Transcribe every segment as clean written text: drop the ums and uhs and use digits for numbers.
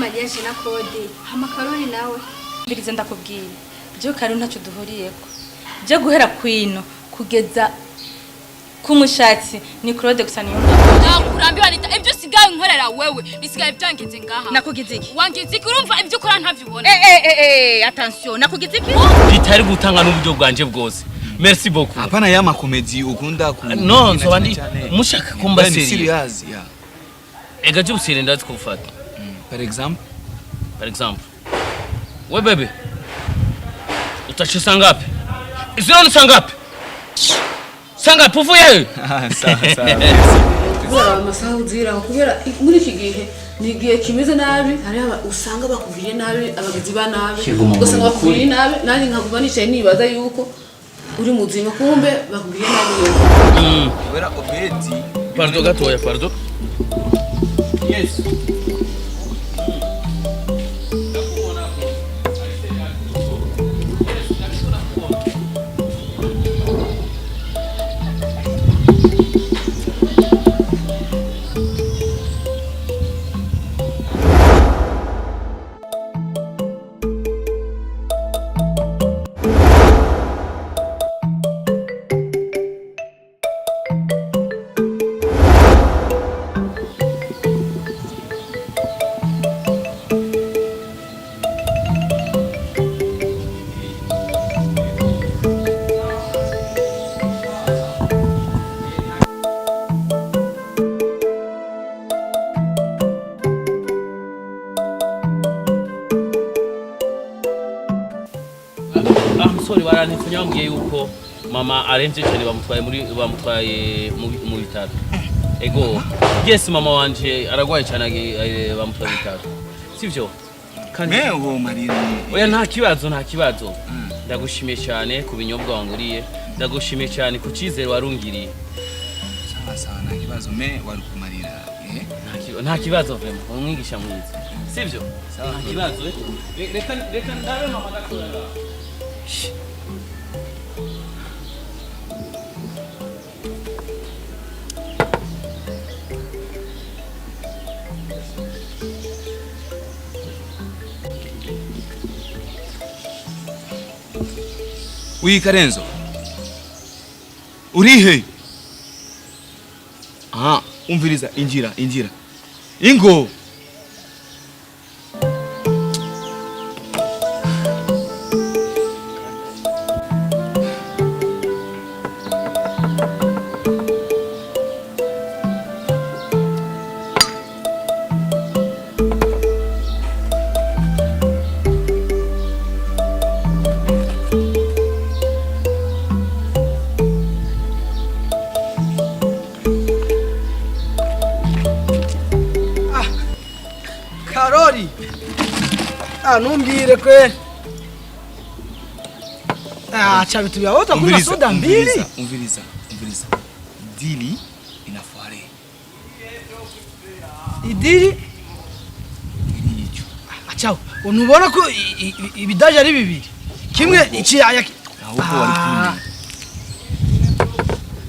mariage na Claude hama Karori nawe mbirize ndakubwira byo Karori ntacyo duhuriyeko je guhera kwino kugeza kumushatsi ni Claude gusa niyo kurambiwa nita ibyo sigaye nkorera wewe bisigaye byangize ngaha nakugize iki wangize iki urumva ibyo ukora ntavyubona attention nakugize iki bitari gutanga n'uburyo bwanje bwose merci beaucoup hapana ya makomedi ukunda ku no so bandi mushaka kumba serious ya ega je usire ndazi kufata par exemple we bebe utachisa ngapi izoni sangapi sangapi uvuye kubera amasaha uzira kubera muri iki gihe ni igihe kimeze nabi hari usanga bakubwiye nabi abagizi ba nabi usanga bakubwiye nabi nani nkakuba nicaye nibaza yuko uri muzima kumbe bakubwiye nabi kubera obedi pardon gatoya pardon yes Nyambwiye yuko mama arenze cyane bamutwaye mu bitaro ego yes mama wanje aragwaye cyane bamutwaye mu bitaro sivyo kandi meho marira oya nta kibazo ndagushimiye cyane ku binyobwa wanguriye ndagushimiye cyane ku cizero warungiriye sawa nta kibazo wari kumarira nta kibazo vema umwigisha mwiza sivyo nta kibazo reka ndabe mama gakora Ui Karenzo urihe umviriza injira ingo Karori numbwire kweli chabitu ya wota kuna soda mbili umviriza dili inafuare idili achao unubona ko ibidaje ari bibiri kimwe ikiyaya ahubwo wari kumwe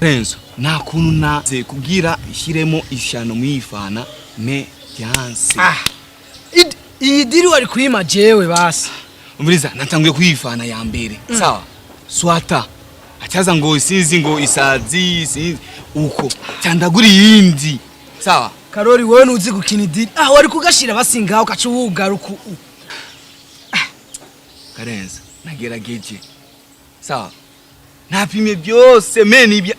Renzo nta kuntu naze kubwira ishyiremo ishano mwifana me yanse iyi diri wari kuyima jewe basi umviriza natanguye kuyifana ya mbere sawa swata achaza ngo sinzi ngo isazi sinzi uko cyandagura yindi sawa Karori wewe nuzi gukina idiri wari kugashira basingaho kacu wugaruku Karenza nagerageje sawa napimye byose meni bya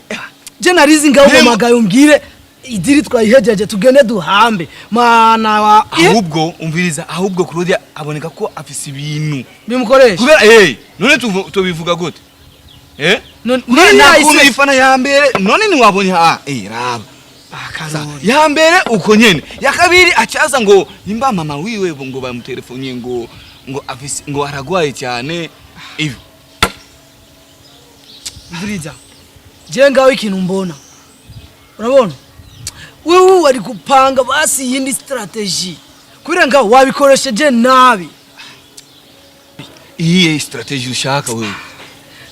je narizi ngaho mumagaye umbwire idiri twayihejeje tugende duhambe mana wa ahubwo umviriza ahubwo Claudia aboneka ko afise ibintu bimukoresha kubera none tubivuga gute none ifana ya mbere none ni wabonye raba ya mbere uko nyene ya kabiri acaza ngo nimba mama wiwe ngo bamutelefone ngo afise ngo aragwaye cyane ivyo Mviriza je ngaho ikintu mbona urabona wewe wari kupanga basi yindi strategy kubera ngaho wabikoresheje nabi iyi strategy ushaka wewe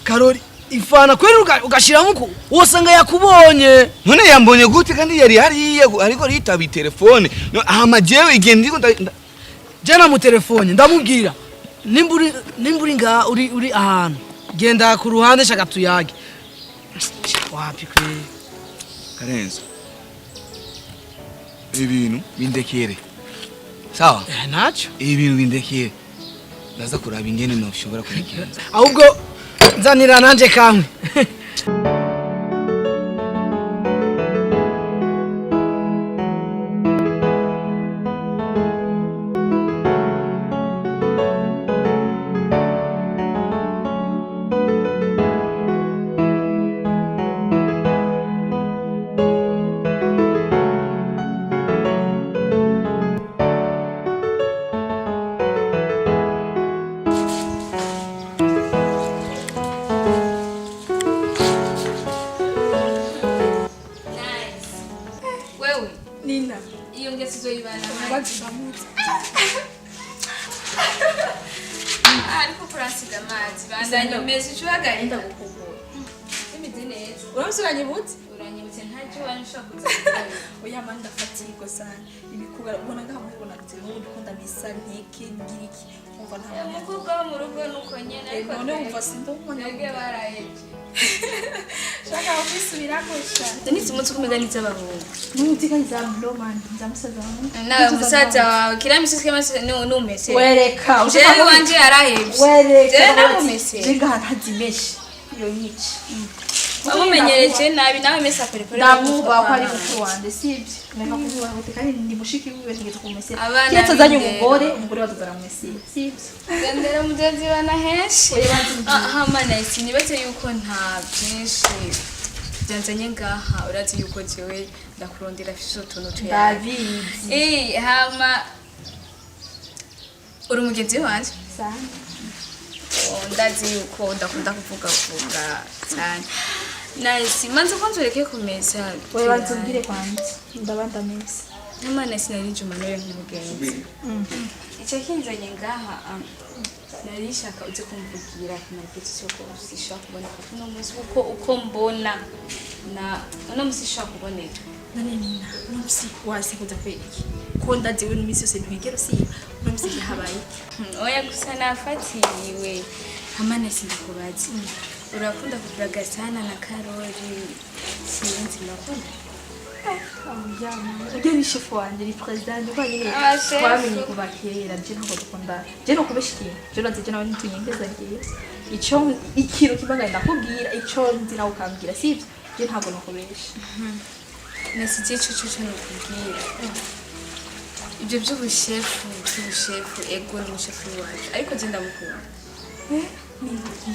Karori ifana kweli ugashiramo ko wosanga yakubonye none yambonye gute kandi yari hariye ariko ritaba telefone amajewe igendi jana mu telefone ndamubwira nimburi nga uri ahantu genda ku ruhande shaka tuyage wapi kwe Karenzo ibintu bindekere sawa nacho ibintu bindekere ndaza kuraba ingene no ushobora kurekera ahubwo nzanira nanje kamwe Wewe, Nina. iyo ngesi zoyibana Bagizamutse. ariko kurasiga amazi bandanye umeze ucuhagaye ndagukubura imeze neza Uramusuranye butse? uranyibutse ntacyo wanshaka kuza Oya manda ndafatirwa sana. Ibikubera ubona ngaho mubona gute n'ubundi ko ndabisa nteke ngiriki. Umva nta muntu. umukobwa wo mu rugo nuko nyene ariko None umva sindumva nabwe barahebye shaka kwisubira ko sha. nitse umunsi kumeganiza abahungu N'umutika nzamlo man, nzamusaza wangu. nawe musaza wawe kila misisi kama numese Wereka. jewe wanje yarahebye Wereka. jewe namumese Jenga hatazimeshi. Yo nyici. wamumenyereje nabi nawe mese akorepore Ndamuba ko ari mukuru wanje sibyo. Neka kuvuga ngo kandi ndi mushiki wiwe ntigeze kumesera. Abana Kiyo tazanye b'indero. umugore watuzana mwesera. Sibyo. gendera mugenzi bana henshi Oya banzi. aha mana sinibatse yuko nta byinshi byanzanye ngaha urazi yuko jewe ndakurondera afise utuntu tuyawe David. hama uri umugenzi wanje Sana. ndazi yuko ndakunda kuvuga cyane nasi manze ko nzureke kumeza Wewe banzubwire kwanza. Ndabanda mesi. Imana sinari njuma nawe nk'umugenzi icyo kinzanye ngaha nari shaka uze kumvugira ku marepetition ko usishaka kuboneka kuno munsi uko mbona na uno munsi shaka kuboneka None nina. Numsi wasikuza kweki. Ko ndaziwe n'imisi yose ntwigero siba. Numsi habaye. oya gusa nafatiriwe amana sindakubazi urakunda kuvuga sana na Karoli sinzi nakunda Ujye ni chef wanje ni president kwa nyine Ah, chef. twamenye kuva kera je ntabwo dukunda je no kubeshikiye je naze je nawe nitunyengeza ngiye ico ikintu kibaga ndakubwira ico nzi nawe ukambwira sivyo je ntabwo nakubesha nasigiye cyo nakubwira ibyo by'ubushefu ego ni umushefu wacu ariko je ndamukunda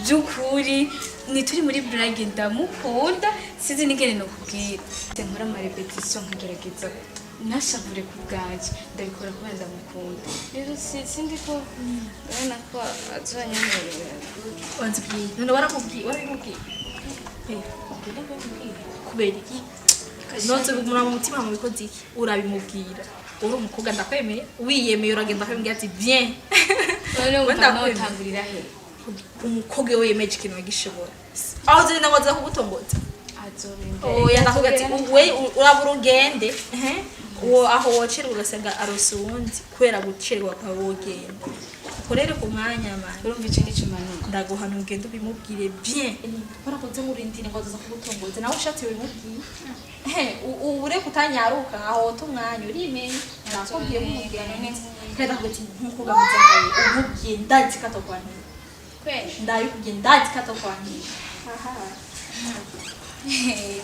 by'ukuri turi muri burage ndamukunda sinzi n'ingene nokubwira nkora amarepetition nkagerageza nashavure ku bwanjye ndabikora kubera ndamukunda rero sindi ko urabona ko azanyemerera wanzibwiye none waramubwiye kubera iki nonse kumura mu mutima mu bikozi iki urabimubwira uri umukobwa ndakwemeye wiyemeye uragenda kwembwira ati bien none Wenda umva kwemera. notangurira he umukobwa we yemeje ikintu agishobora aho ziri ngo aza kugutombotsa azobindera oya ndakubwira ati we urabura ugende uwo aho wocerwa ugasanga arose uwundi kubera gucerwa kwawe wogenda ukorere ku mwanya mani urumva icyo ni kimanuka ndaguhana ugende ubimubwire bien warakoze ngurindire ngo aza kugutombotsa nawe ushatse ubimubwire ubure kutanyaruka aho wota umwanya urimenya nakubwiye mumubwira none kandi ndakubwira ati nk'umukobwa mwiza nkawe umubwiye ndazi ko atokwanira kweli ndabikubwiye ndazi ko atokwanira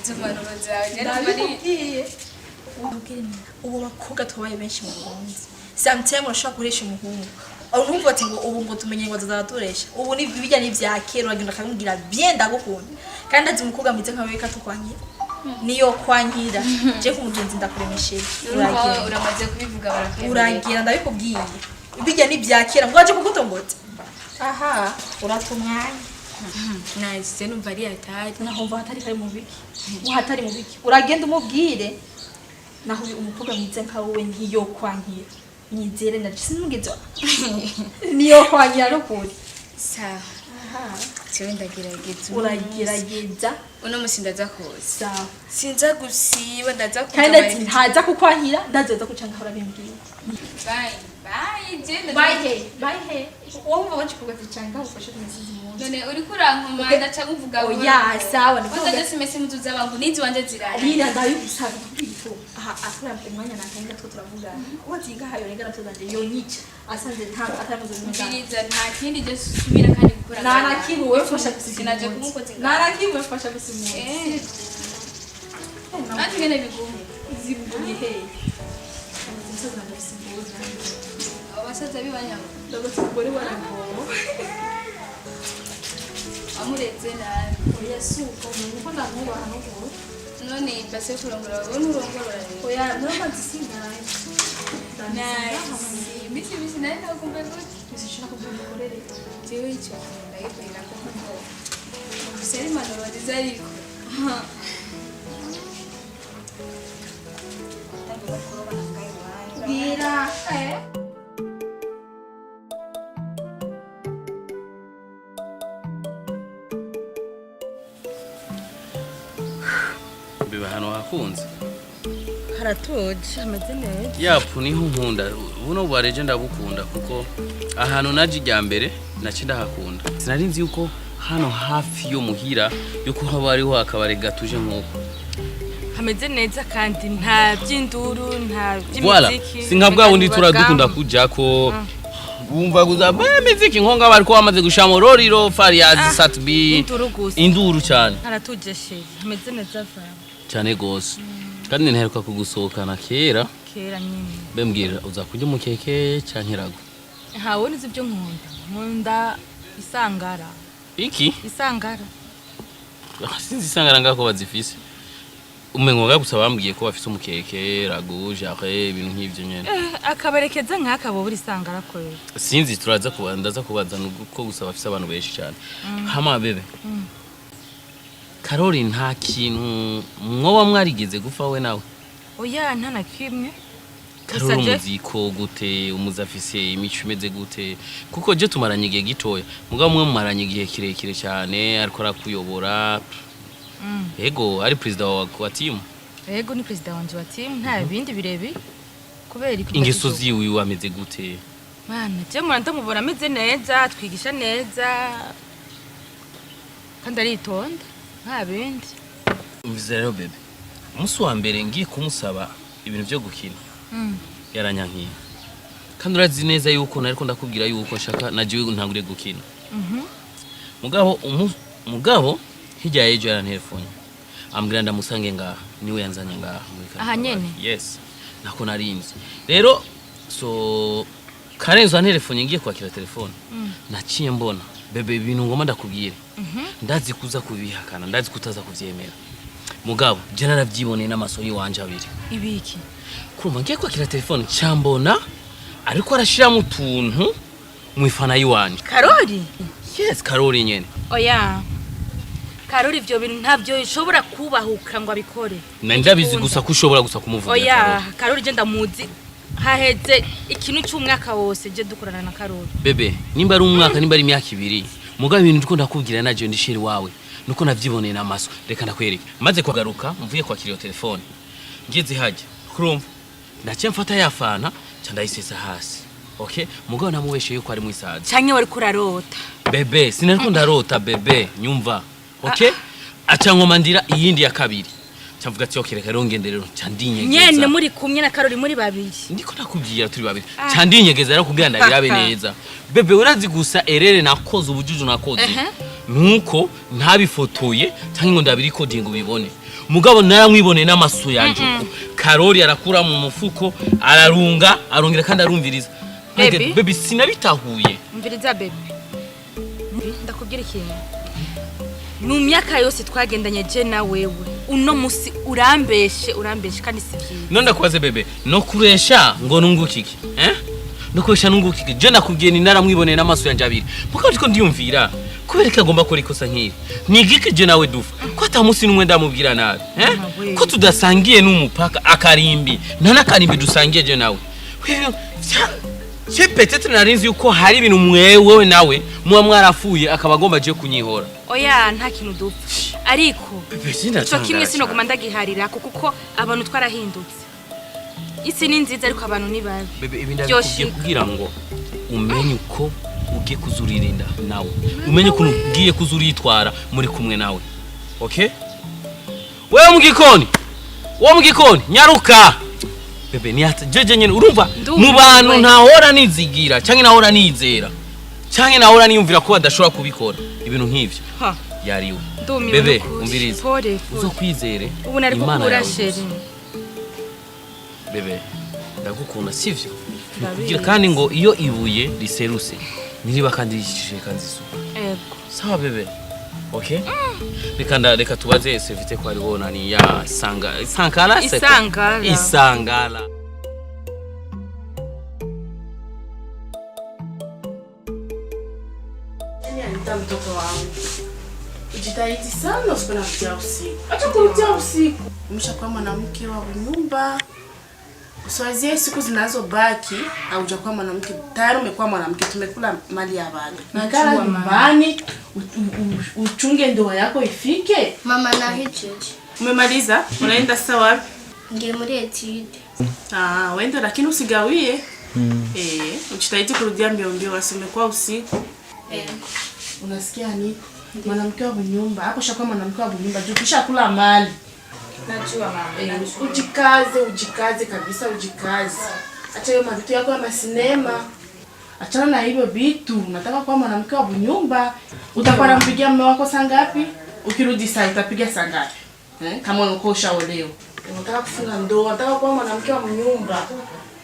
izo mpanuro zawe nyarumva ari ndabikubwiye ubu bakobwa tubaye benshi mu Burundi sometimes urashobora gukoresha umuhungu urumva ati ngo ubu ngo tumenye ngo tuzaduresha ubu ni bijya n'ivya kera uragenda akamubwira bien ndagukunda kandi azi umukobwa mwiza nkawe ko tukwangira niyo kwankira je kumugenzi ndakuremesheje urumva uramaze kubivuga barakwemera uragira ndabikubwiye bijya n'ivya kera ngo aje kugutombotsa aha uratumwanya nice numva ari atari nahumva hatari kari mu biki uhatari mu biki uragenda umubwire naho umukobwa mwiza nkawe ntiyo kwankira nyizere na sinumugeze niyo kwankira no kuri sawa jewe ndagerageza uragerageza uno musi ndaza koza sawa sinza gusiba ndaza kandi ati ntaza kukwankira ndazoza kuca nkahora bimbwira bye bye igenda bye he wowe waje kugaza cyane ngafashe kumesizi munsi none uri kurankomanda cyangwa uvuga ngo oya sawa ni kwanza just mesi mtu zabangu nizi wanje zirari Alina ndayugusaba kwito aha asura umwanya nakanga two turavugana watinga hayo renga natuzanje yonyica asanze nta atamaze Ndiriza nta kindi je subira kandi gukora nana kibu wewe fasha sinaje kumukoze nana kibu fasha kusimu ati ngene bigumu zibuye he nsoza ndasimbuza abasaza bibanyabo dogo tugore warago amuretse nabi oya suko nuko ndamubaha no ko none base kurongora wowe nurongora oya noma zisingaye misi naye nakumva gute zishaka kubikorera jewe icyo ndayibwira ko ngo seri manoro zizariko bwira biba hano hakunze haratuje hameze neza yapu niho nkunda buno bwareje ndabukunda kuko ahantu naje ijya mbere naci ndahakunda sinari nzi yuko hano hafi yo muhira yuko haba hariho akabare gatuje nk'uko hameze neza kandi nta by'induru nta voilà by'imiziki sinka bwa wundi turadukunda kuja ko bumva guza miziki nkonga bari ko bamaze gushamo roriro fariyazi satbi induru cyane haratuje sheri hameze neza cyane gose kandi nteruka kugusohokana kera nyine bembwira uza kurya umukeke cyankirago ntawe nizi ibyo nkunda isangara iki isangara sinzi isangara ngako bazifise umengo gusa bambwiye ko bafise umukeke rago jare ibintu nk'ivyo nyene akabarekeza nk'aka bo buri sangara ko sinzi turaza kubandaza kubaza nuko gusa bafise abantu benshi cyane hama bebe Karori nta kintu mwoba mwarigeze gufa we nawe oya nta na kimwe Karori umuziko gute umuzafise imico imeze gute kuko je tumaranye igihe gitoya mugabo mwe mumaranye igihe kirekire cyane ariko arakuyobora ego ari president wa team ego ni president wanje wa team nta bindi birebi kubera ingeso ziwe wameze gute mana je muranda mubona ameze neza twigisha neza kandi aritonda nta bindi umvize rero bebe umunsi wa mbere ngiye kumusaba ibintu byo gukina yaranyankiye kandi urazi neza yuko nariko ndakubwira yuko nshaka nagiwe ntangure gukina mugabo hirya yejo yarantelefone ambwira ndamusange ngaha niwe yanzanye ngaha muri Kanwa. Aha nyene yes nako narinzi rero so Karenzo antelefone ngiye kwakira telefone naciye mbona bebe ibintu ngoma ndakubwire ndazi kuza kubihakana ndazi kutaza kuvyemera mugabo je naravyiboneye n'amasoni wanje abiri ibiki kuruma ngiye kwakira telefone cyambona ariko arashira mu tuntu mwifana yiwanje Karori yes Karori nyene oya Karori ivyo bintu ntavyo ishobora kubahuka ngo abikore ndabizi gusa ko ushobora gusa kumuvuga oya Karori je ndamuzi haheze ikintu cy'umwaka wose je dukorana na Karori bebe nimba ari umwaka nimba ari imyaka ibiri mugabo ibintu ndiko ndakubwira naje ndishiri wawe nuko navyiboneye n'amaso reka ndakwereke maze kugaruka mvuye kwakira iyo telefone ngeze haje kurumva ndace mfata yafana cyandayisesa hasi okay mugabo namuweshe yuko ari mwisaza canke wari kurarota bebe sinariko ndarota bebe nyumva okay aca nkomandira iyindi ya kabiri cyavuga ati okay reka rongenderero cyandinyegeza nyene muri kumwe na Karori muri babiri ndiko nakubwira turi babiri cyandinyegeza rero kubwira ndabirabe neza bebe urazi gusa erere nakoze ubujuju nakoze nuko ntabifotoye cyangwa ngo ndabiri coding ubibone mugabo naramwibone n'amaso yanje Karori arakura mu mufuko ararunga arongera kandi arumviriza bebe sinabitahuye umviriza bebe ndakubwira ikintu mu myaka yose twagendanye je na wewe uno musi urambeshe kandi sivyiza none ndakubaze bebe no kuresha ngo nungukike no kuresha nungukike je nakubwiye ni naramwiboneye n'amaso yanje abiri muko ndiko ndiyumvira kubereka agomba kora ikosa nkiri nigike je nawe dufa ko atamusi numwe ndamubwira nabi ko tudasangiye n'umupaka akarimbi nta nakarimbi dusangiye je nawe je peut-être narinzi yuko hari ibintu mwewe nawe muba mwarafuye akaba agomba je kunyihora oya nta kintu dupfa ariko cyo kimwe sinoguma ndagiharira kuko abantu twarahindutse isi ni nziza ariko abantu ni babi. Bebe ibi ndabikubwiye kugira ngo umenye uko ugiye kuzuririnda nawe. Umenye ko ugiye kuzuritwara muri kumwe nawe. Okay? Wewe mu gikoni nyaruka. Bebe ni ati jeje nyene urumva mu bantu ntahora nizigira canke nahora nizera. Canke nahora niyumvira ko badashobora kubikora ibintu nk'ivyo. Yariwe. Bebe umvirize. Uzokwizere. Ubu nari gukura sheri. Bebe ndagukunda sivyo? Kugira kandi ngo iyo ibuye riseruse niriba kandi rishisheka nzisuka. Ego. Sawa bebe. Okay? Reka tubaze sevite ko ari wona ni ya Sankara. Nita mtoto wangu. Ujitahidi sana usipende kutia usiku. Acha kutia usiku. Umeshakuwa mwanamke wa nyumba. Usiwazie siku zinazobaki au hujakuwa mwanamke. Tayari umekuwa mwanamke, tumekula mali ya watu. Nakala nyumbani uchunge ndoa yako ifike. Mama na hicho. Umemaliza? Unaenda sasa wapi? Ngiye muri etude. Wende lakini usigawie. Ujitahidi kurudia mbio wasimekuwa usiku. Unasikia nini? Mwanamke wa nyumba. Hapo shakuwa mwanamke wa nyumba. Juu kisha kula mali. Najua mama. Ujikaze kabisa, ujikaze. Acha hiyo mavitu yako ya masinema. Achana na hivyo vitu. Nataka kuwa mwanamke wa nyumba. Utakuwa unampigia mume wako saa ngapi? Ukirudi saa utapiga saa ngapi? Kama unakuwa ushaolewa. Unataka kufunga ndoa, unataka kuwa mwanamke wa nyumba.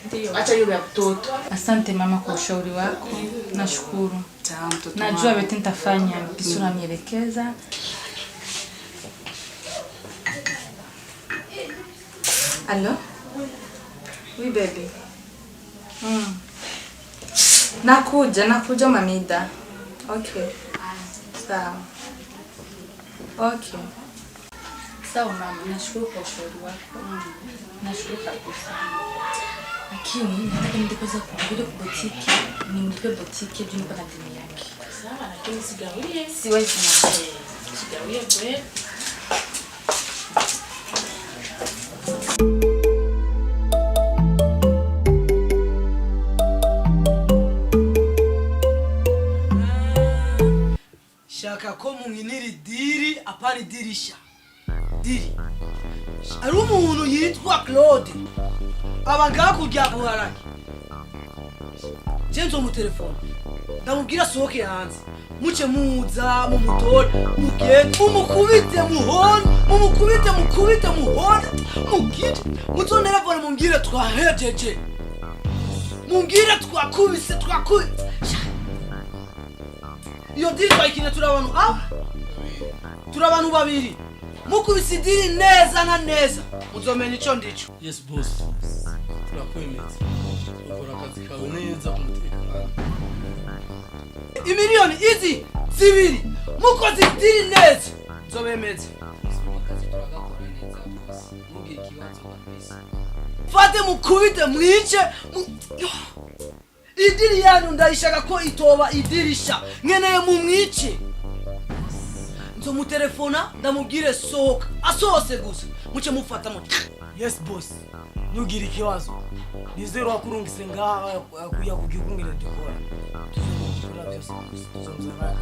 Ndio. Acha hiyo ya mtoto. Asante mama kwa ushauri wako. Nashukuru. Najua beti nitafanya kisura nielekeza. Allo? Oui baby. Nakuja mamida. Okay. Sawa. Okay. Sawa mama, nashukuru kwa ushauri wako. Nashukuru kabisa. Lakini nataka nidepeza kumbele kwa botiki, nimpe botiki juu nipa na dini yake. Sawa, lakini sigawie. Siwezi mama. Sigawie kweli. Shaka ko munginiri diri apari dirisha. Diri. Ari umuntu yitwa Claude. Abanga kujya kuharaki. Jenzo mu telefone. Ndamubwira sohoke hanze. Muce muza mu mutore, mugende mumukubite muhone, mumukubite muhone. Mugire. Muzonera vone mumbwire twahejeje. Mumbwire twakubise. Iyo diri twayikine turabantu babiri. Mukubise diri neza na neza. Muzomenya ico ndico. Yes boss. Turakwemeza. Ukora akazi kawe neza umutekano. Imiliyoni izi zibiri. Mukoze diri neza. Nzobemeza. Akazi turagakora neza boss. Mugire ikibazo kabisa. Fate mukubite mwice. Idiri yanyu ndayishaka ko itoba idirisha. Nkeneye mu mwice. Nzo mu telefona ndamubwire sohoka. Asose gusa. Muce mufata mu. Yes boss. Ntugire ikibazo. Nizero wakurungise ngaha kuya kugikungire dukora. Tuzokora byose tuzomuzana.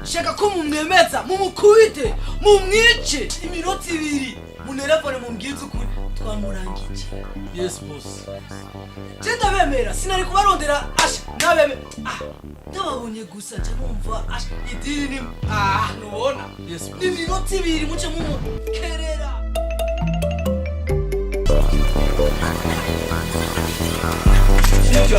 Shaka ko mumwemeza mumukubite mumwice iminota ibiri. Munerefone mumbwize ukuri twamurangije. Yes boss. Jenda bemera sinari kubarondera asha nabeme. Ndababonye gusa cyangwa asha idiri ni nubona. Yes boss. Iminota ibiri muce mumukerera. Come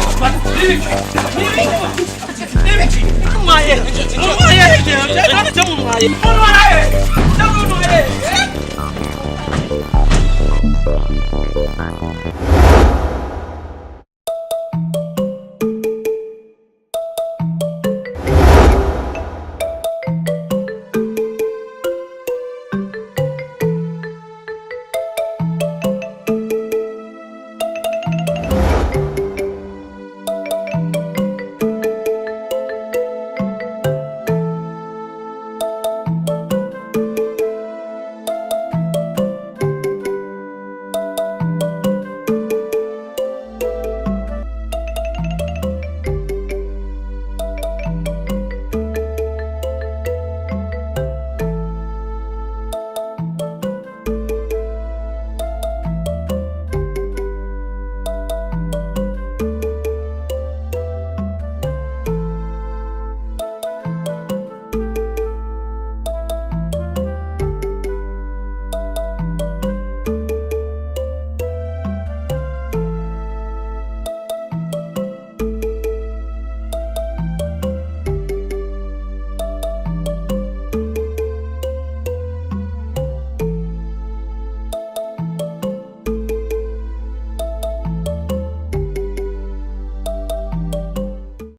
on,